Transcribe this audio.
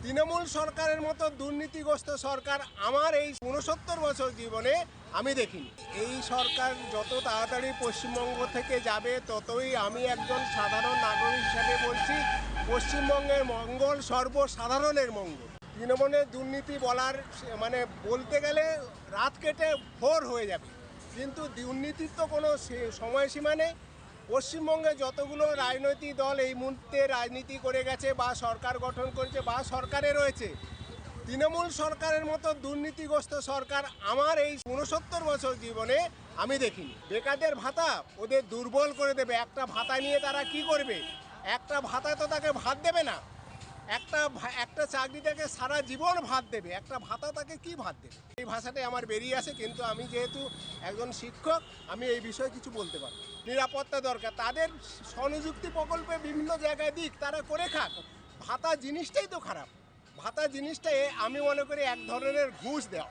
তৃণমূল সরকারের মতো দুর্নীতিগ্রস্ত সরকার আমার এই ৬৯ বছর জীবনে আমি দেখিনি। এই সরকার যত তাড়াতাড়ি পশ্চিমবঙ্গ থেকে যাবে ততই আমি একজন সাধারণ নাগরিক হিসাবে বলছি, পশ্চিমবঙ্গের মঙ্গল সর্বসাধারণের মঙ্গল। তৃণমূলের দুর্নীতি বলার মানে বলতে গেলে রাত কেটে ভোর হয়ে যাবে, কিন্তু দুর্নীতির তো কোনো সময়সীমা নেই। পশ্চিমবঙ্গে যতগুলো রাজনৈতিক দল এই মুহূর্তে রাজনীতি করে গেছে বা সরকার গঠন করেছে বা সরকারে রয়েছে, তৃণমূল সরকারের মতো দুর্নীতিগ্রস্ত সরকার আমার এই ৬৯ বছর জীবনে আমি দেখিনি। বেকারদের ভাতা ওদের দুর্বল করে দেবে। একটা ভাতা নিয়ে তারা কি করবে? একটা ভাতায় তো তাকে ভাত দেবে না। একটা চাকরি তাকে সারা জীবন ভাত দেবে, একটা ভাতা তাকে কি ভাত দেবে? এই ভাষাটাই আমার বেরিয়ে আসে, কিন্তু আমি যেহেতু একজন শিক্ষক আমি এই বিষয়ে কিছু বলতে পারি। নিরাপত্তা দরকার, তাদের স্বনিযুক্তি প্রকল্পে বিভিন্ন জায়গায় দিক, তারা করে খাক। ভাতা জিনিসটাই তো খারাপ। ভাতা জিনিসটাই আমি মনে করি এক ধরনের ঘুষ দেওয়া।